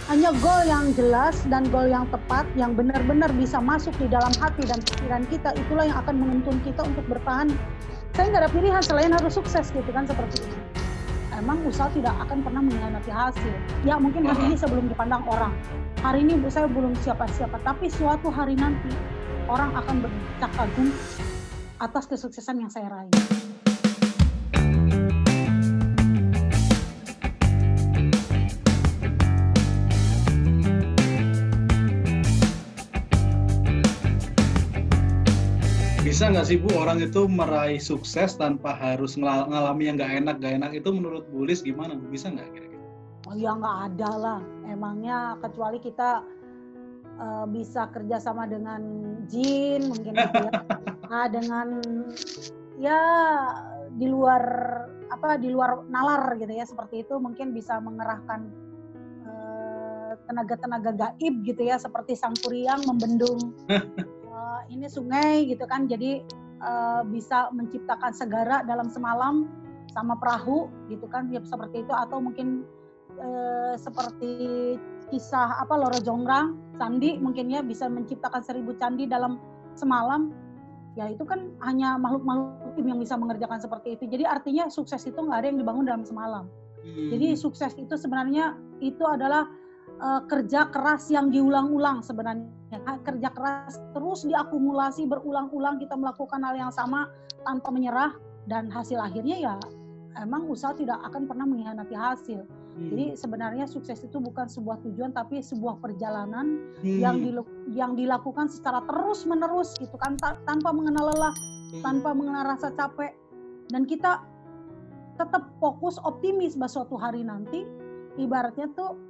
Hanya goal yang jelas dan goal yang tepat, yang benar-benar bisa masuk di dalam hati dan pikiran kita, itulah yang akan menuntun kita untuk bertahan. Saya nggak ada pilihan selain harus sukses gitu kan, seperti itu. Emang usaha tidak akan pernah mengkhianati hasil. Ya mungkin hari ini saya belum dipandang orang. Hari ini saya belum siapa-siapa, tapi suatu hari nanti orang akan berdecak kagum atas kesuksesan yang saya raih. Bisa nggak sih Bu, orang itu meraih sukses tanpa harus ngalami yang nggak enak itu menurut Bu Lis gimana? Bisa nggak kira-kira? Oh ya nggak ada lah, emangnya kecuali kita bisa kerjasama dengan jin mungkin gitu ya. Nah, dengan ya di luar nalar gitu ya, seperti itu mungkin bisa mengerahkan tenaga-tenaga gaib gitu ya, seperti Sang Kuryang membendung ini sungai gitu kan, jadi bisa menciptakan segara dalam semalam sama perahu gitu kan, ya seperti itu. Atau mungkin seperti kisah Loro Jonggrang candi mungkin ya, bisa menciptakan 1000 candi dalam semalam. Ya itu kan hanya makhluk-makhluk yang bisa mengerjakan seperti itu. Jadi artinya sukses itu nggak ada yang dibangun dalam semalam. Jadi sukses itu sebenarnya itu adalah kerja keras yang diulang-ulang sebenarnya. Kerja keras terus diakumulasi berulang-ulang, kita melakukan hal yang sama tanpa menyerah, dan hasil akhirnya ya emang usaha tidak akan pernah mengkhianati hasil. Jadi sebenarnya sukses itu bukan sebuah tujuan tapi sebuah perjalanan yang dilakukan secara terus-menerus gitu kan, tanpa mengenal lelah, tanpa mengenal rasa capek, dan kita tetap fokus optimis bahwa suatu hari nanti ibaratnya tuh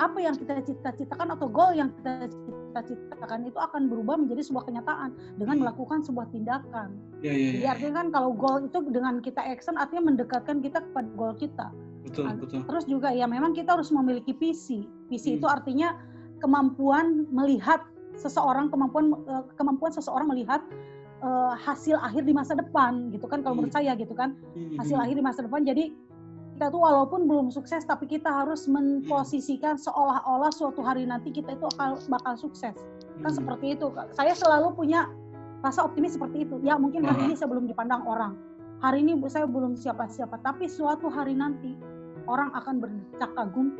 apa yang kita cita-citakan atau goal yang kita cita-citakan itu akan berubah menjadi sebuah kenyataan dengan melakukan sebuah tindakan. Jadi artinya kan kalau goal itu dengan kita action artinya mendekatkan kita kepada goal kita. Betul. Terus juga ya memang kita harus memiliki visi. Visi itu artinya kemampuan melihat seseorang, kemampuan seseorang melihat hasil akhir di masa depan gitu kan, kalau menurut saya gitu kan, hasil akhir di masa depan. Jadi kita tuh walaupun belum sukses tapi kita harus memposisikan seolah-olah suatu hari nanti kita itu bakal sukses. Kan seperti itu. Saya selalu punya rasa optimis seperti itu. Ya mungkin hari ini saya belum dipandang orang. Hari ini saya belum siapa-siapa, tapi suatu hari nanti orang akan berdecak kagum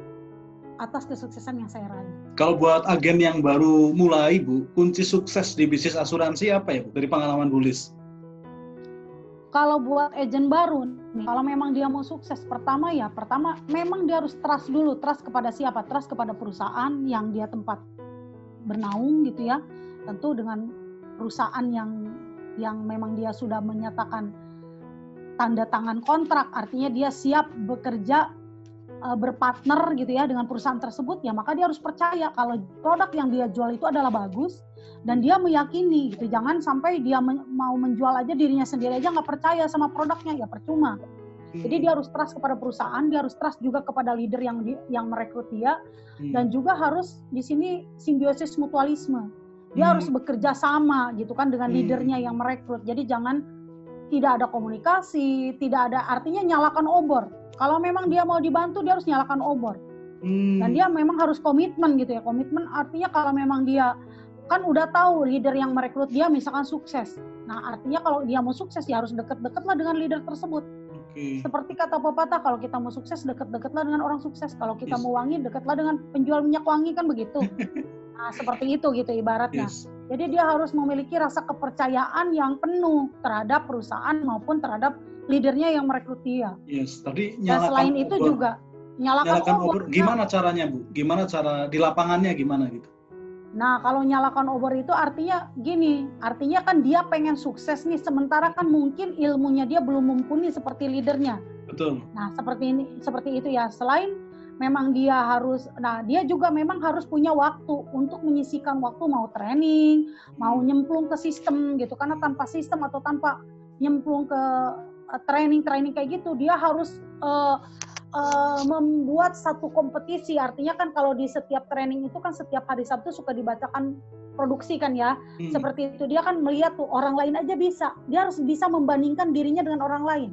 atas kesuksesan yang saya raih. Kalau buat agen yang baru mulai Bu, kunci sukses di bisnis asuransi apa ya Bu, dari pengalaman Bu Lis? Kalau buat agen baru, kalau memang dia mau sukses, pertama memang dia harus trust dulu. Trust kepada siapa? Trust kepada perusahaan yang dia tempat bernaung gitu ya. Tentu dengan perusahaan yang memang dia sudah menyatakan tanda tangan kontrak, artinya dia siap bekerja berpartner gitu ya dengan perusahaan tersebut, ya maka dia harus percaya kalau produk yang dia jual itu adalah bagus dan dia meyakini gitu. Jangan sampai dia mau menjual aja dirinya sendiri aja nggak percaya sama produknya, ya percuma. Jadi dia harus trust kepada perusahaan, dia harus trust juga kepada leader yang merekrut dia, dan juga harus di sini simbiosis mutualisme. Dia harus bekerja sama gitu kan dengan leadernya yang merekrut. Jadi jangan tidak ada komunikasi, tidak ada, artinya nyalakan obor. Kalau memang dia mau dibantu, dia harus nyalakan obor. Dan dia memang harus komitmen gitu ya. Komitmen artinya kalau memang dia kan udah tahu leader yang merekrut dia misalkan sukses. Nah artinya kalau dia mau sukses ya harus deket-deketlah dengan leader tersebut. Seperti kata pepatah, kalau kita mau sukses deket-deketlah dengan orang sukses. Kalau kita mau wangi deketlah dengan penjual minyak wangi, kan begitu. Nah seperti itu gitu ibaratnya. Jadi dia harus memiliki rasa kepercayaan yang penuh terhadap perusahaan maupun terhadap leadernya yang merekrut dia. Tadi dan selain itu juga nyalakan obor. Gimana caranya Bu? Gimana cara di lapangannya gimana gitu? Nah kalau nyalakan obor itu artinya gini, artinya kan dia pengen sukses nih, sementara kan mungkin ilmunya dia belum mumpuni seperti leadernya. Betul. Nah seperti itu ya. Selain memang dia dia juga memang harus punya waktu untuk menyisihkan waktu, mau training, mau nyemplung ke sistem gitu. Karena tanpa sistem atau tanpa nyemplung ke training kayak gitu, dia harus membuat satu kompetisi. Artinya kan kalau di setiap training itu kan setiap hari Sabtu suka dibacakan produksi kan ya. Seperti itu, dia kan melihat tuh orang lain aja bisa, dia harus bisa membandingkan dirinya dengan orang lain.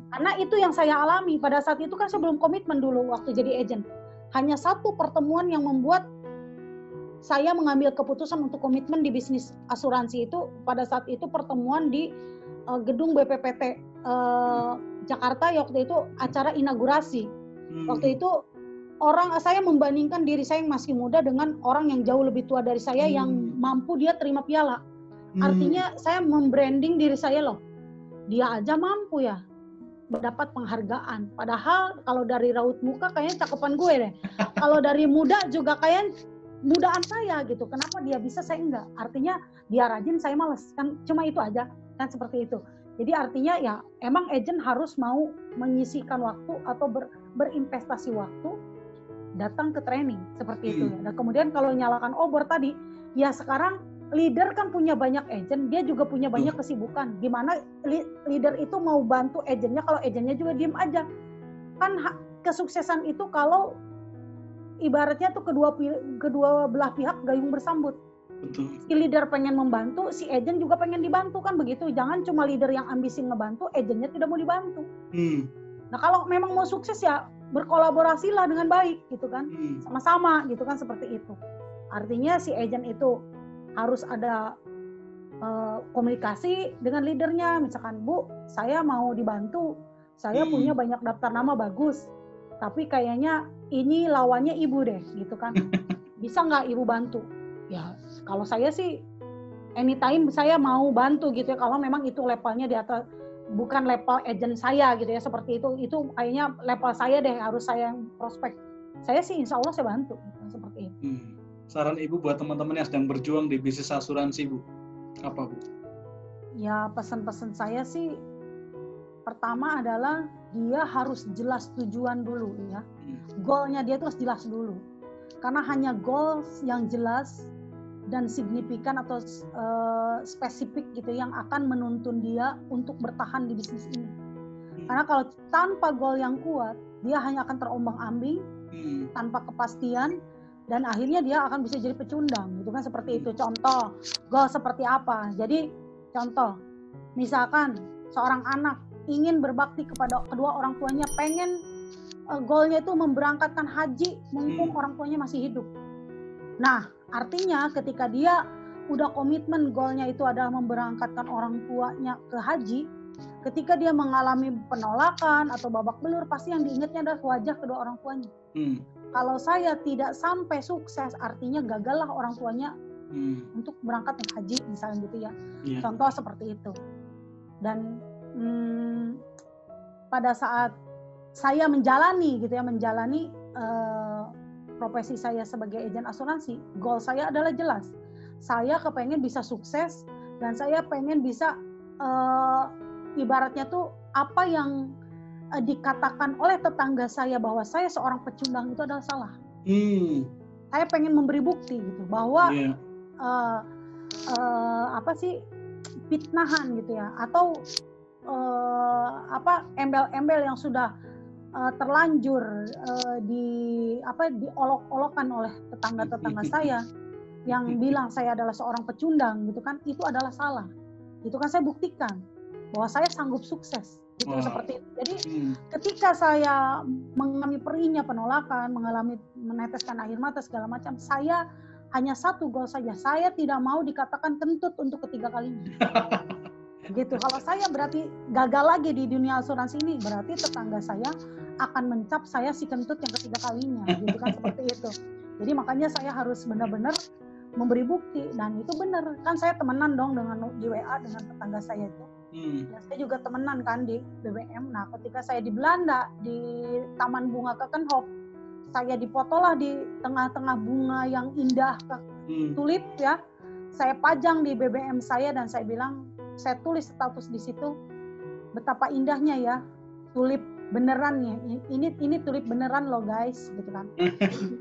Karena itu yang saya alami pada saat itu kan saya belum komitmen dulu waktu jadi agent. hanya satu pertemuan yang membuat saya mengambil keputusan untuk komitmen di bisnis asuransi itu. Pada saat itu pertemuan di gedung BPPT Jakarta, waktu itu acara inaugurasi. Waktu itu saya membandingkan diri saya yang masih muda dengan orang yang jauh lebih tua dari saya yang mampu dia terima piala. Artinya saya membranding diri saya loh. Dia aja mampu ya mendapat penghargaan. Padahal kalau dari raut muka kayaknya cakepan gue deh. Kalau dari muda juga kayak mudaan saya gitu. Kenapa dia bisa saya enggak? Artinya dia rajin, saya malas. Kan cuma itu aja, kan seperti itu. Jadi artinya ya emang agent harus mau menyisihkan waktu atau berinvestasi waktu datang ke training seperti itu ya. Dan kemudian kalau nyalakan obor tadi, ya sekarang leader kan punya banyak agent, dia juga punya banyak kesibukan. Gimana leader itu mau bantu agentnya kalau agentnya juga diem aja? Kan kesuksesan itu kalau ibaratnya tuh kedua belah pihak gayung bersambut. Betul. Si leader pengen membantu, si agent juga pengen dibantu, kan begitu. Jangan cuma leader yang ambisi ngebantu, agentnya tidak mau dibantu. Nah kalau memang mau sukses ya berkolaborasilah dengan baik gitu kan, sama-sama gitu kan, seperti itu. Artinya si agent itu harus ada komunikasi dengan leadernya. Misalkan, Bu, saya mau dibantu, saya punya banyak daftar nama bagus, tapi kayaknya ini lawannya ibu deh, gitu kan. Bisa nggak ibu bantu? Ya, kalau saya sih anytime saya mau bantu gitu ya, kalau memang itu levelnya di atas, bukan level agent saya gitu ya, seperti itu kayaknya level saya deh, harus saya yang prospek. Saya sih insya Allah saya bantu, gitu, seperti itu. Saran Ibu buat teman-teman yang sedang berjuang di bisnis asuransi, Bu, apa, Bu? Ya, pesan-pesan saya sih, pertama adalah dia harus jelas tujuan dulu ya. Goalnya dia itu harus jelas dulu. Karena hanya goals yang jelas dan signifikan atau spesifik gitu yang akan menuntun dia untuk bertahan di bisnis ini. Karena kalau tanpa goal yang kuat, dia hanya akan terombang-ambing, tanpa kepastian, dan akhirnya dia akan bisa jadi pecundang gitu kan, seperti itu. Contoh, goal seperti apa? Jadi contoh, misalkan seorang anak ingin berbakti kepada kedua orang tuanya, pengen goalnya itu memberangkatkan haji mumpung orang tuanya masih hidup. Nah, artinya ketika dia udah komitmen goalnya itu adalah memberangkatkan orang tuanya ke haji, ketika dia mengalami penolakan atau babak belur, pasti yang diingatnya adalah wajah kedua orang tuanya. Kalau saya tidak sampai sukses, artinya gagallah orang tuanya untuk berangkat ke haji, misalnya gitu ya. Contoh seperti itu. Dan pada saat saya menjalani profesi saya sebagai agen asuransi, goal saya adalah jelas. Saya kepengen bisa sukses dan saya pengen bisa ibaratnya tuh apa yang dikatakan oleh tetangga saya bahwa saya seorang pecundang itu adalah salah. Saya pengen memberi bukti gitu bahwa fitnahan gitu ya, atau embel-embel yang sudah terlanjur diolok-olokkan oleh tetangga-tetangga saya yang bilang saya adalah seorang pecundang gitu kan, itu adalah salah. Itu kan saya buktikan bahwa saya sanggup sukses gitu, seperti itu. Jadi ketika saya mengalami perihnya penolakan, mengalami meneteskan air mata segala macam, saya hanya satu goal saja, saya tidak mau dikatakan kentut untuk ketiga kalinya. Gitu. Kalau saya berarti gagal lagi di dunia asuransi ini, berarti tetangga saya akan mencap saya si kentut yang ketiga kalinya, gitu kan, seperti itu. Jadi makanya saya harus benar-benar memberi bukti, dan itu benar kan, saya temenan dong dengan di WA dengan tetangga saya itu. Dan saya juga temenan kan di BBM. Nah, ketika saya di Belanda di Taman Bunga Keukenhof, saya difotolah di tengah-tengah bunga yang indah tulip ya. Saya pajang di BBM saya dan saya bilang, saya tulis status di situ, betapa indahnya ya tulip beneran ya. Ini tulip beneran loh guys, gitu kan.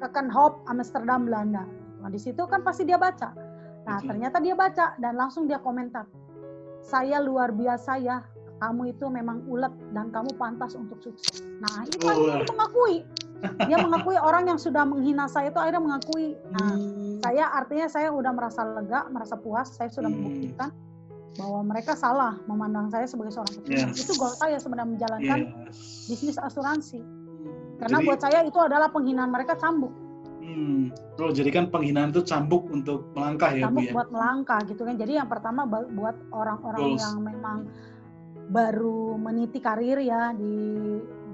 Keukenhof, Amsterdam, Belanda. Nah, di situ kan pasti dia baca. Nah, ternyata dia baca dan langsung dia komentar, saya luar biasa ya, kamu itu memang ulet dan kamu pantas untuk sukses. Nah, itu dia mengakui. Dia mengakui, orang yang sudah menghina saya itu akhirnya mengakui. Nah, saya udah merasa lega, merasa puas, saya sudah membuktikan bahwa mereka salah memandang saya sebagai seorang pecundang. Itu goal saya sebenarnya, menjalankan bisnis asuransi. Karena Jadi, buat saya itu adalah penghinaan mereka, cambuk. Kalau jadi kan penghinaan itu cambuk untuk melangkah ya, Cambuk Bu ya? buat melangkah gitu kan. Jadi yang pertama buat orang-orang Goals. yang memang baru meniti karir ya di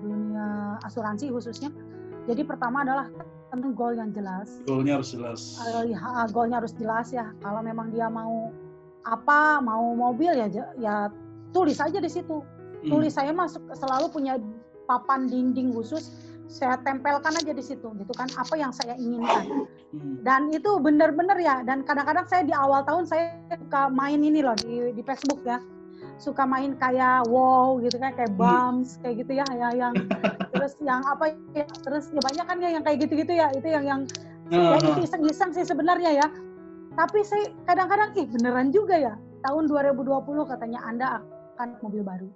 dunia asuransi khususnya. Jadi pertama adalah tentu goal yang jelas. Goalnya harus jelas. Goalnya harus jelas ya. Kalau memang dia mau apa, mau mobil ya tulis aja di situ. Tulis, saya selalu punya papan dinding khusus, saya tempelkan aja di situ gitu kan, apa yang saya inginkan. Dan itu benar-benar ya, dan kadang-kadang saya di awal tahun saya suka main ini loh di Facebook ya, suka main kayak wow gitu kan, kayak bums kayak gitu ya yang terus yang apa ya, terus ya banyak kan ya yang kayak gitu-gitu ya, itu yang ya itu iseng-iseng sih sebenarnya ya. Tapi saya kadang-kadang beneran juga ya, tahun 2020 katanya Anda akan mobil baru.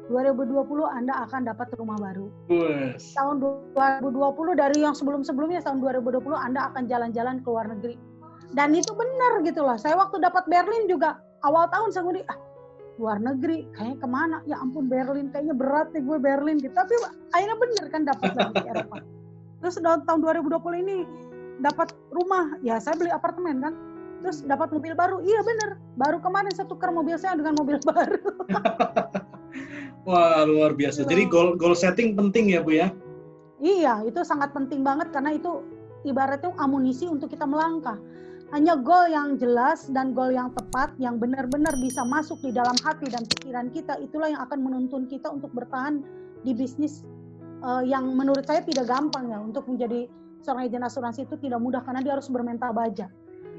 2020 Anda akan dapat rumah baru. Yes. Tahun 2020 dari yang sebelum-sebelumnya, tahun 2020 Anda akan jalan-jalan ke luar negeri. Dan itu benar gitu loh. Saya waktu dapat Berlin juga, awal tahun saya ngomong, luar negeri, kayaknya kemana? Ya ampun Berlin, kayaknya berat nih gue Berlin gitu. Tapi akhirnya benar kan dapat lagi ke Eropa. Terus tahun 2020 ini dapat rumah, ya saya beli apartemen kan. Terus dapat mobil baru, iya benar. Baru kemarin saya tukar mobil saya dengan mobil baru. Wah, luar biasa. Jadi goal setting penting ya, Bu ya? Iya, itu sangat penting banget karena itu ibaratnya amunisi untuk kita melangkah. Hanya goal yang jelas dan goal yang tepat, yang benar-benar bisa masuk di dalam hati dan pikiran kita, itulah yang akan menuntun kita untuk bertahan di bisnis yang menurut saya tidak gampang ya. Untuk menjadi seorang agen asuransi itu tidak mudah karena dia harus bermental baja.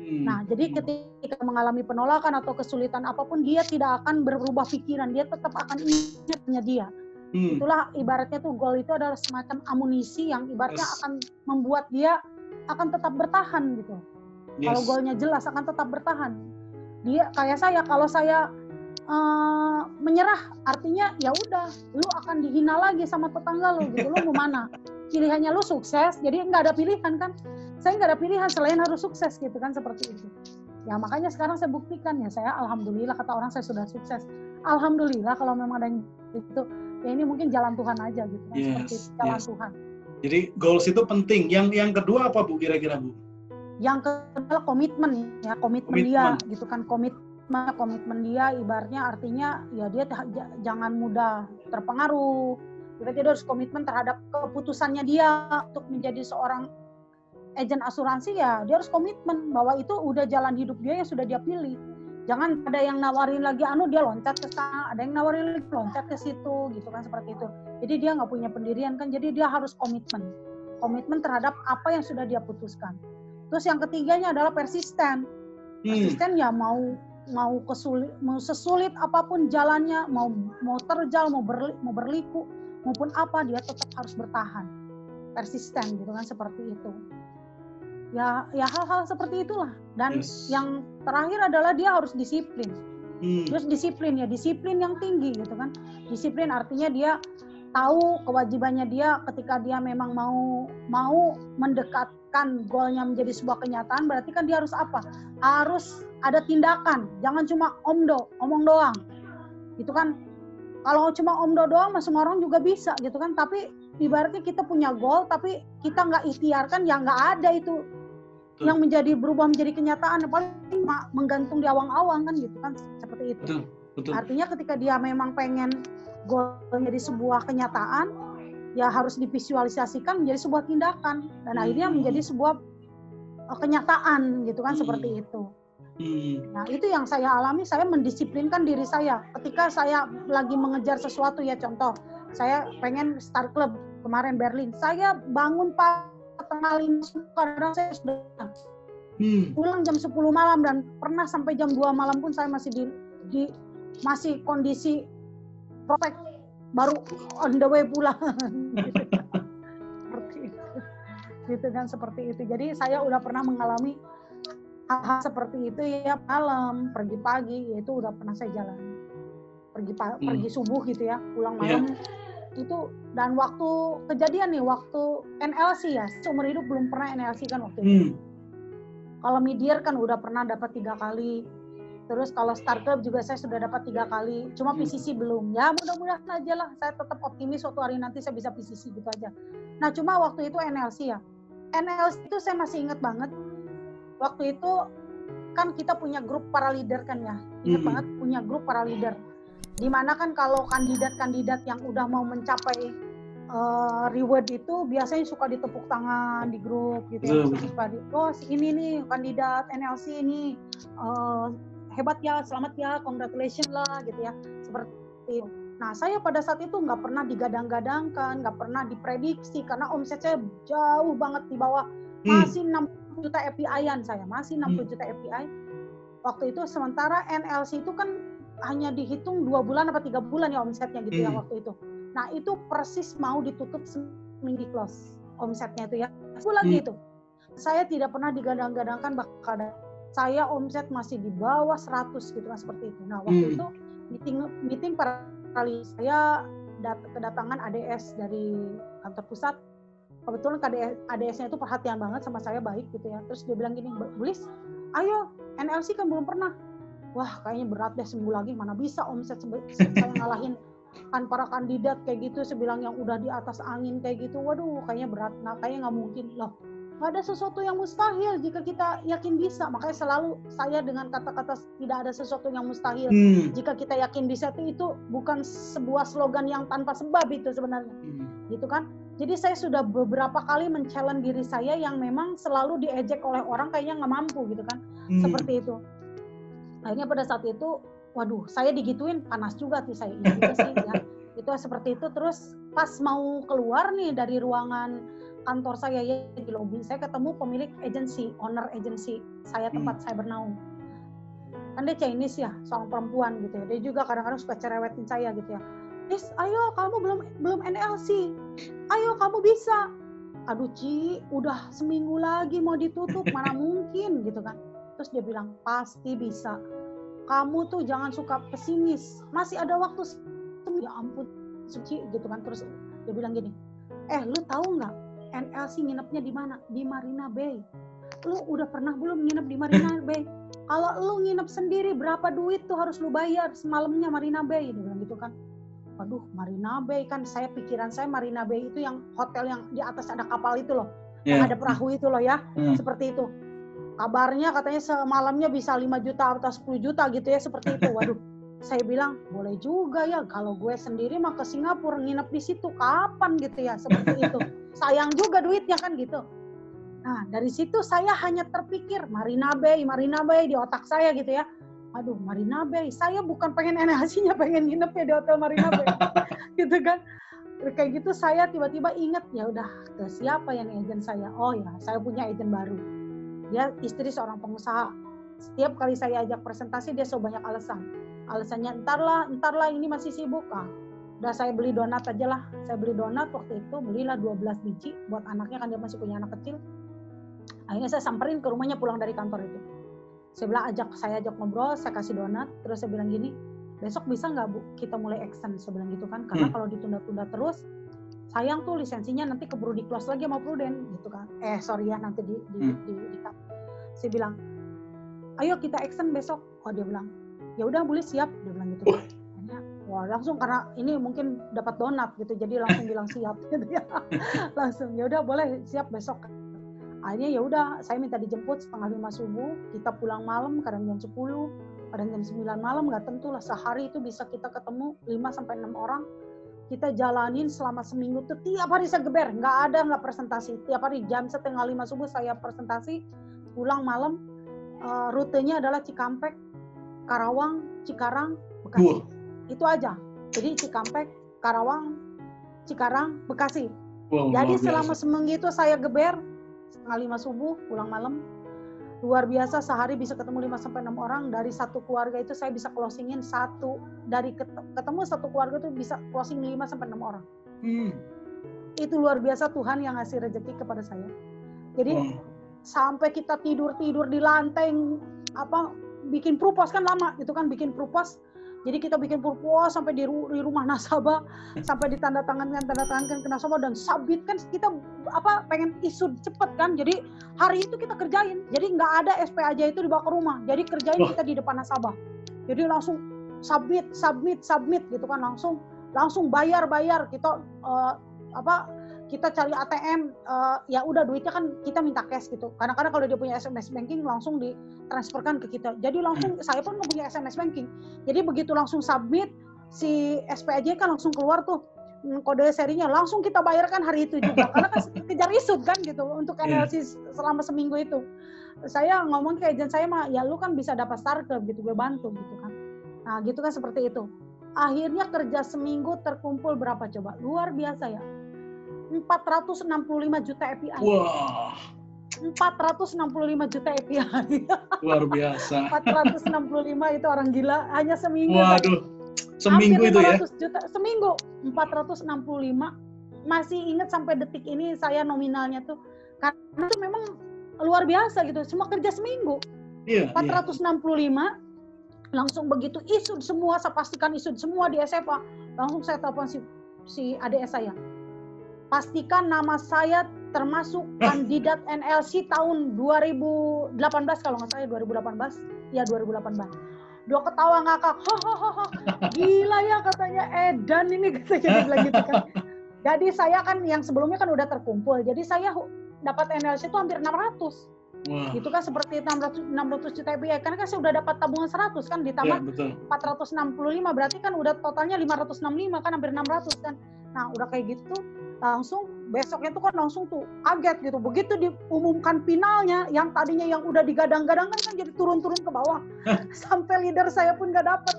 Nah, jadi ketika mengalami penolakan atau kesulitan apapun, dia tidak akan berubah pikiran, dia tetap akan ingatnya dia. Itulah ibaratnya tuh goal itu adalah semacam amunisi yang ibaratnya akan membuat dia akan tetap bertahan gitu. Kalau goalnya jelas akan tetap bertahan. Dia kayak saya, kalau saya menyerah, artinya ya udah, lu akan dihina lagi sama tetangga lu gitu. Lu mau mana? Pilihannya lu sukses, jadi nggak ada pilihan kan. Saya nggak ada pilihan selain harus sukses gitu kan, seperti itu. Ya makanya sekarang saya buktikan ya, saya alhamdulillah, kata orang saya sudah sukses. Alhamdulillah kalau memang ada yang gitu, ya ini mungkin jalan Tuhan aja gitu kan, seperti jalan Tuhan. Jadi goals itu penting. Yang kedua apa Bu kira-kira Bu? Yang kedua komitmen ya, komitmen dia gitu kan, komitmen dia ibaratnya artinya ya dia jangan mudah terpengaruh. Dia harus komitmen terhadap keputusannya dia untuk menjadi seorang agen asuransi, ya dia harus komitmen bahwa itu udah jalan hidup dia yang sudah dia pilih. Jangan ada yang nawarin lagi dia loncat ke sana, ada yang nawarin lagi loncat ke situ gitu kan, seperti itu. Jadi dia nggak punya pendirian kan, jadi dia harus komitmen terhadap apa yang sudah dia putuskan. Terus yang ketiganya adalah persisten. Persisten ya mau sesulit apapun jalannya, mau terjal, mau berliku maupun apa, dia tetap harus bertahan, persisten gitu kan, seperti itu. Ya hal-hal seperti itulah. Dan yang terakhir adalah dia harus disiplin. Terus disiplin yang tinggi gitu kan. Disiplin artinya dia tahu kewajibannya dia ketika dia memang mau mendekatkan goalnya menjadi sebuah kenyataan, berarti kan dia harus apa? Harus ada tindakan. Jangan cuma omong doang. Gitu kan. Kalau cuma omdo doang, semua orang juga bisa gitu kan. Tapi ibaratnya kita punya goal tapi kita nggak ikhtiarkan, ya nggak ada itu yang berubah menjadi kenyataan, paling menggantung di awang-awang kan gitu kan, seperti itu. Betul. Artinya ketika dia memang pengen goal menjadi sebuah kenyataan, ya harus divisualisasikan menjadi sebuah tindakan dan akhirnya menjadi sebuah kenyataan gitu kan, seperti itu. Nah itu yang saya alami, saya mendisiplinkan diri saya ketika saya lagi mengejar sesuatu ya. Contoh, saya pengen start club kemarin Berlin, saya bangun tengah 5 kadang saya sudah pulang jam 10 malam, dan pernah sampai jam 2 malam pun saya masih masih kondisi perfect, baru on the way pulang. Seperti itu. Gitu kan, seperti itu. Jadi saya udah pernah mengalami hal-hal seperti itu ya, malam, pergi pagi, itu udah pernah saya jalani. Pergi subuh gitu ya, pulang malam. Itu, dan waktu kejadian nih, waktu NLC ya, seumur hidup belum pernah NLC kan waktu itu. Kalau mid-year kan udah pernah dapat 3 kali, Terus kalau startup juga saya sudah dapat 3 kali, cuma PCC belum. Ya mudah-mudahan aja lah, saya tetap optimis suatu hari nanti saya bisa PCC gitu aja. Nah cuma waktu itu NLC ya. NLC itu saya masih ingat banget. Waktu itu kan kita punya grup para leader kan ya. Ingat banget punya grup para leader. Dimana kan kalau kandidat-kandidat yang udah mau mencapai reward itu biasanya suka ditepuk tangan di grup gitu ya. Oh ini nih kandidat NLC ini. Hebat ya, selamat ya, congratulations lah gitu ya, seperti itu. Nah saya pada saat itu nggak pernah digadang-gadangkan, nggak pernah diprediksi karena omset saya jauh banget di bawah, masih 60 juta FPI-an saya, masih 60 juta FPI. Waktu itu sementara NLC itu kan hanya dihitung 2 bulan atau 3 bulan ya omsetnya gitu ya waktu itu. Nah itu persis mau ditutup seminggu close omsetnya itu ya, bulan gitu. Saya tidak pernah digadang-gadangkan bakal ada. Saya omset masih di bawah 100 gitu kan seperti itu. Nah waktu itu meeting para kali saya kedatangan ADS dari kantor pusat. Kebetulan ADS-nya itu perhatian banget sama saya, baik gitu ya. Terus dia bilang gini, Bulis, ayo NLC kan belum pernah. Wah kayaknya berat deh, seminggu lagi mana bisa omset saya ngalahin kan para kandidat kayak gitu. Saya bilang yang udah di atas angin kayak gitu. Waduh kayaknya berat, kayaknya nggak mungkin loh. Nggak ada sesuatu yang mustahil jika kita yakin bisa. Makanya selalu saya dengan kata-kata tidak ada sesuatu yang mustahil. Jika kita yakin bisa itu bukan sebuah slogan yang tanpa sebab itu sebenarnya. Gitu kan. Jadi saya sudah beberapa kali men-challenge diri saya yang memang selalu diejek oleh orang kayaknya nggak mampu gitu kan. Seperti itu. Akhirnya pada saat itu, waduh saya digituin panas juga sih saya. Juga sih ya. Itu seperti itu. Terus pas mau keluar nih dari ruangan kantor saya ya di lobi, saya ketemu pemilik agensi, owner agensi saya tempat saya bernaung. Kan dia Chinese ya, seorang perempuan gitu ya. Dia juga kadang-kadang suka cerewetin saya gitu ya. Is, ayo kamu belum NLC. Ayo kamu bisa. Aduh Ci, udah seminggu lagi mau ditutup, mana mungkin gitu kan. Terus dia bilang, pasti bisa. Kamu tuh jangan suka pesimis. Masih ada waktu. Ya ampun, Ci gitu kan. Terus dia bilang gini, lu tahu nggak? NLC nginepnya di mana? Di Marina Bay. Lu udah pernah belum nginep di Marina Bay? Kalau lu nginep sendiri berapa duit tuh harus lu bayar semalamnya Marina Bay? Dia bilang gitu kan. Waduh, Marina Bay kan pikiran saya Marina Bay itu yang hotel yang di atas ada kapal itu loh. Yang ada perahu itu loh ya. Seperti itu. Kabarnya katanya semalamnya bisa 5 juta atau 10 juta gitu ya, seperti itu. Waduh. Saya bilang, boleh juga ya, kalau gue sendiri mah ke Singapura nginep di situ kapan gitu ya, seperti itu. Sayang juga duitnya kan gitu. Nah, dari situ saya hanya terpikir Marina Bay di otak saya gitu ya. Aduh, Marina Bay, saya bukan pengen NLC-nya, pengen nginep ya di hotel Marina Bay. Gitu kan. Kayak gitu saya tiba-tiba ingat, ya udah ke siapa yang agent saya? Oh ya, saya punya agent baru. Dia istri seorang pengusaha. Setiap kali saya ajak presentasi dia selalu banyak alasan. Alasannya entarlah ini masih sibuk. Udah saya beli donat aja lah. Saya beli donat waktu itu, belilah 12 biji buat anaknya kan dia masih punya anak kecil. Akhirnya saya samperin ke rumahnya pulang dari kantor itu. Saya bilang saya ajak ngobrol, saya kasih donat, terus saya bilang gini, besok bisa nggak Bu kita mulai action, saya bilang gitu kan, karena kalau ditunda-tunda terus, sayang tuh lisensinya nanti keburu di close lagi sama Prudent gitu kan. Sorry ya nanti di cut. Saya bilang, ayo kita action besok. Oh dia bilang, ya udah boleh siap, dia bilang gitu. Wah langsung karena ini mungkin dapat donat gitu, jadi langsung bilang siap gitu ya. Langsung ya udah boleh siap besok. Akhirnya ya udah saya minta dijemput 4:30 subuh, kita pulang malam kadang jam 10, kadang jam 9 malam, nggak tentu lah sehari itu bisa kita ketemu 5-6 orang. Kita jalanin selama seminggu tuh tiap hari saya geber, nggak presentasi. Tiap hari jam 4:30 subuh saya presentasi, pulang malam. Rutenya adalah Cikampek, Karawang, Cikarang, Bekasi. Itu aja. Jadi Cikampek, Karawang, Cikarang, Bekasi. Jadi selama seminggu itu saya geber 4:30 subuh, pulang malam. Luar biasa, sehari bisa ketemu 5-6 orang. Dari satu keluarga itu saya bisa closingin ketemu satu keluarga itu bisa closing 5-6 orang. Itu luar biasa, Tuhan yang ngasih rezeki kepada saya. Jadi sampai kita tidur di lantai bikin propos kan lama gitu kan, bikin propos Jadi kita bikin purpose sampai di rumah nasabah, sampai ditandatangankan ke nasabah dan submit kan kita pengen isu cepet kan. Jadi hari itu kita kerjain. Jadi nggak ada SP aja itu dibawa ke rumah. Jadi kerjain kita di depan nasabah. Jadi langsung submit gitu kan, langsung bayar kita kita cari ATM, ya udah duitnya kan kita minta cash gitu. Kadang-kadang kalau dia punya SMS banking langsung ditransferkan ke kita. Jadi langsung saya pun nggak punya SMS banking. Jadi begitu langsung submit si SPAJ kan langsung keluar tuh kode serinya, langsung kita bayarkan hari itu juga. Karena kan kejar isut kan gitu untuk analisis selama seminggu itu. Saya ngomong ke agent saya mah, ya lu kan bisa dapat startup gitu, gue bantu gitu kan. Nah gitu kan seperti itu. Akhirnya kerja seminggu terkumpul berapa coba? Luar biasa ya. 465 juta API. Wah. 465 juta API. Luar biasa. 465 itu orang gila, hanya seminggu. Waduh. Seminggu itu ya? Juta seminggu. 465. Masih ingat sampai detik ini saya nominalnya tuh. Karena itu memang luar biasa gitu. Semua kerja seminggu. Iya. 465. Langsung begitu isud semua, saya pastikan isud semua di SFA. Langsung saya telepon si adik saya. Pastikan nama saya termasuk kandidat NLC tahun 2018 kalau nggak salah 2018. Ya 2018. Dia ketawa ngakak. Hahaha. Gila ya katanya Edan ini katanya dia bilang gitu kan. Jadi saya kan yang sebelumnya kan udah terkumpul. Jadi saya dapat NLC itu hampir 600. Wow. Itu kan seperti 600 juta API. Karena kan saya udah dapat tabungan 100 kan ditambah 465 berarti kan udah totalnya 565 kan hampir 600 kan. Nah, udah kayak gitu langsung besoknya tuh kan langsung tuh kaget gitu. Begitu diumumkan finalnya yang tadinya yang udah digadang-gadangkan kan jadi turun-turun ke bawah. Sampai leader saya pun nggak dapet.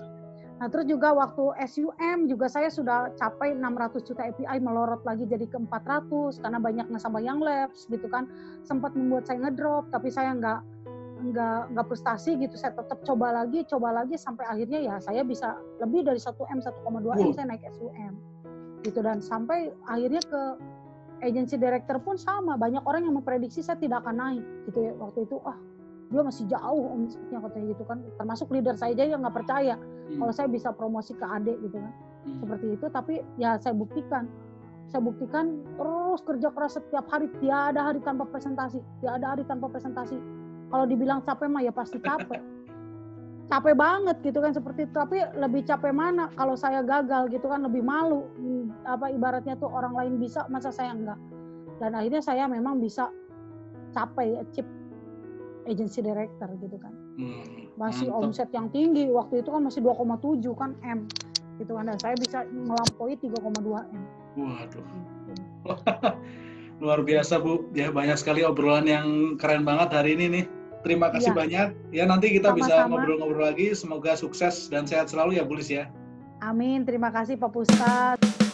Nah, terus juga waktu SUM juga saya sudah capai 600 juta API, melorot lagi jadi ke 400 karena banyak nasabah yang lapse gitu kan. Sempat membuat saya ngedrop tapi saya nggak frustasi gitu. Saya tetap coba lagi sampai akhirnya ya saya bisa lebih dari 1M, 1,2M saya naik SUM. Gitu dan sampai akhirnya ke agency director pun sama, banyak orang yang memprediksi saya tidak akan naik gitu ya waktu itu. Dia masih jauh omsetnya katanya gitu kan, termasuk leader saya aja yang nggak percaya kalau saya bisa promosi ke adik gitu kan. Seperti itu, tapi ya saya buktikan terus kerja keras setiap hari, tiada hari tanpa presentasi. Kalau dibilang capek mah ya pasti capek banget gitu kan seperti itu. Tapi lebih capek mana kalau saya gagal gitu kan, lebih malu. Ibaratnya tuh orang lain bisa, masa saya enggak. Dan akhirnya saya memang bisa capai achieve agency director gitu kan. Masih omset yang tinggi waktu itu kan masih 2,7 kan M gitu kan, dan saya bisa melampaui 3,2 M. Waduh. Luar biasa Bu, ya banyak sekali obrolan yang keren banget hari ini nih. Terima kasih banyak. Ya nanti kita bisa ngobrol-ngobrol lagi. Semoga sukses dan sehat selalu ya Bu Lis ya. Amin. Terima kasih Pak Pusat.